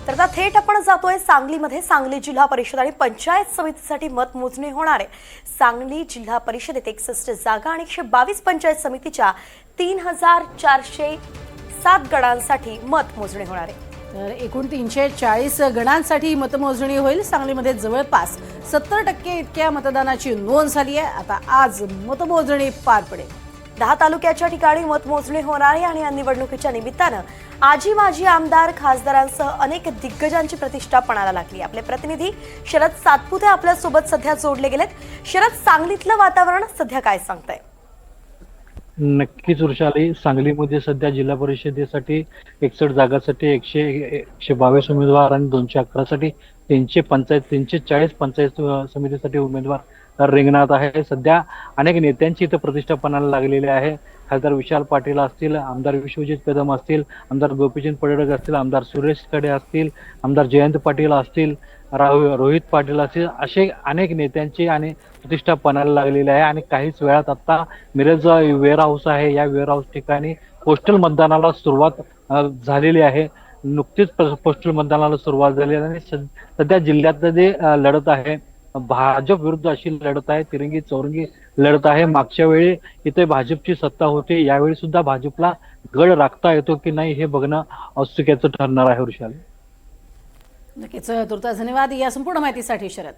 तर आता थेट आपण जातोय सांगलीमध्ये। सांगली जिल्हा परिषद आणि पंचायत समितीसाठी मतमोजणी होणार आहे। सांगली जिल्हा परिषदेत 61 जागा आणि 122 पंचायत समितीच्या 3407 गणांसाठी मतमोजणी होणार आहे। तर एकूण 340 गणांसाठी मतमोजणी होईल। सांगलीमध्ये जवळपास 70% इतक्या मतदानाची नोंद झाली आहे। आता आज मतमोजणी पार पडेल। 10 तालुक्याच्या ठिकाणी मतमोजणी होणार आहे आणि या निवडणुकीच्या निमित्तानं आजी माजी आमदार खासदारांसह अनेक दिग्गजांची प्रतिष्ठा पणाला लागली। आपले प्रतिनिधी शरद सातपुते आपल्या सोबत सध्या जोडले गेलेत। शरद, सांगलीतलं वातावरण सध्या काय सांगतंय? नक्कीच वृषाली, सांगलीमध्ये सध्या जिल्हा परिषदेसाठी 61 जागासाठी 122 उमेदवार आणि 211 साठी 340 पंचायत समितीसाठी उमेदवार रिंगणात आहे। सध्या अनेक नेत्यांची इथं प्रतिष्ठा पणाला लागलेली आहे। खासदार विशाल पाटील असतील, आमदार विश्वजित कदम असतील, आमदार गोपीचंद पडळकर असतील, आमदार सुरेश खडे असतील, आमदार जयंत पाटील असतील, रोहित पाटील असतील, असे अनेक नेत्यांची आणि प्रतिष्ठा पणाला लागलेली आहे। आणि काहीच वेळात आता मिरज वेअर हाऊस आहे, या वेअर हाऊस ठिकाणी पोस्टल मतदानाला सुरुवात झालेली आहे। नुकतीच पोस्टल मतदानाला सुरुवात झाली आहे आणि सध्या जिल्ह्यात जे लढत आहे भाजप विरुद्ध अशी लढत आहे, तिरंगी चौरंगी लढत आहे। मागच्या वेळी इथे भाजपची सत्ता होती, यावेळी सुद्धा भाजपला गड राखता येतो की नाही हे बघणं औत्सुक्याचं ठरणार आहे वृषाली। नक्कीच तुर्तास धन्यवाद या संपूर्ण माहितीसाठी शरद।